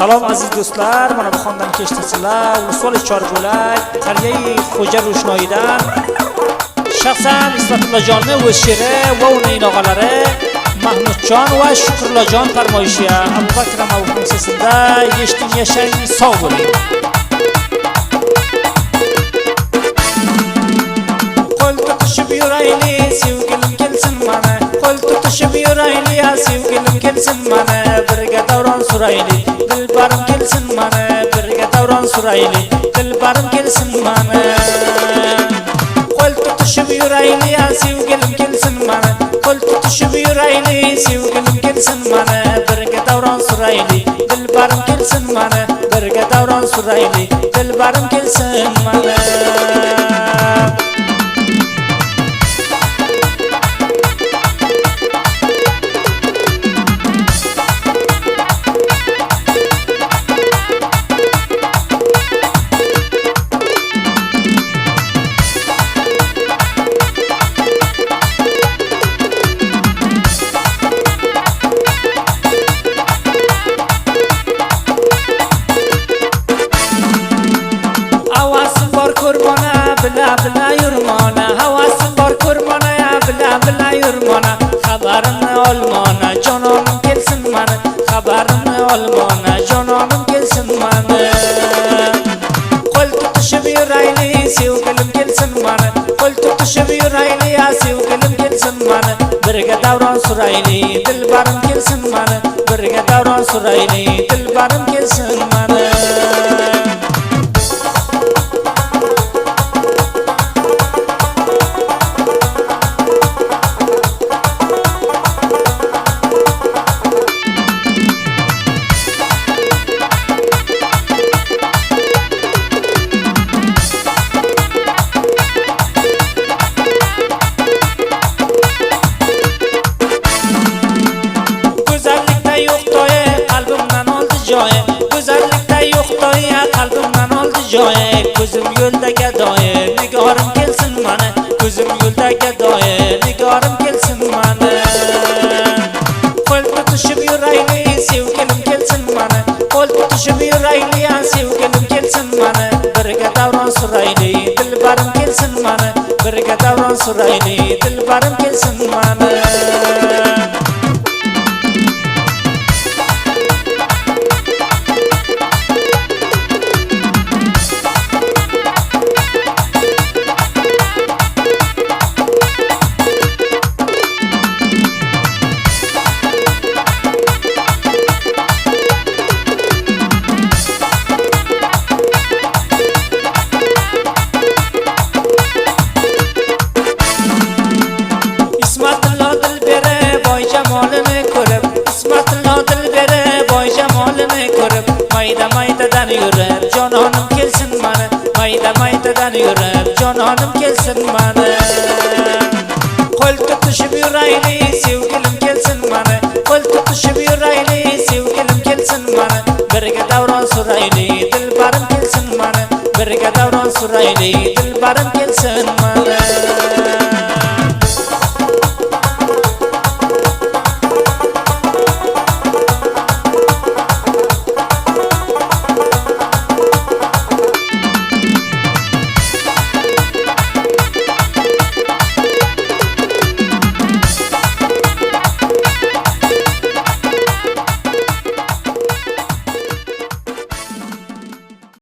Salom aziz do'stlar, mana bu xondan kechdirsizlar. Ulusvol Chorbo'lak, Qaryai Xo'ja Ro'shnoyidan shaxsan Ismatullajonning o'z she'ri va uning ilog'alari Mahmudjon va Shukrullojon farmoyishiga Abubakr Ramovning sesida eshiting, yashang, sog' bo'ling. Qo'l tutishib yurayli, sevgilim kelsin mana. Qo'l tutishib yurayli, sevgilim kelsin mana. Birga davron surayli, dilbarim kelsin mana. Birga davron surayli, dilbarim kelsin mana. Qo'l tutishib yurayli, sevgilim kelsin mana. Qo'l tutishib yurayli, sevgilim kelsin mana. Birga davron surayli, dilbarim kelsin mana. Birga davron surayli, dilbarim kelsin mana. Bila yurmona, havasi bor ko'rmona, bila yurmona. Xabarimni olmona, jononim kelsin mana. Xabarimni olmona, jononim kelsin mana. Qo'l tutishib yurayli, sevgilim kelsin mana. Qo'l tutishib yurayli, sevgilim kelsin mana. Birga davron surayli, dilbarim kelsin mana. Birga davron surayli, dilbarim kelsin mana. Go'zallikda yo'q doya, qalbimdan oldi joyi. Ko'zim yo'lda gadoyi, nigorim kelsin mana. Ko'zim yo'lda gadoyi, nigorim kelsin mana. Qo'l tutishib yurayli, sevgilim kelsin mana. Qo'l tutishib yurayli, sevgilim kelsin mana. Birga davron surayli, dilbarim kelsin mana. Birga davron surayli, dilbarim kelsin mana. Mayda-maydadan yurib, jononim kelsin mana. Mayda-maydadan yurib, jononim kelsin mana. Qo'l tutishib yurayli, sevgilim kelsin mana. Qo'l tutishib yurayli, sevgilim kelsin mana. Birga davron surayli, dilbarim kelsin mana. Birga davron surayli, dilbarim kelsin.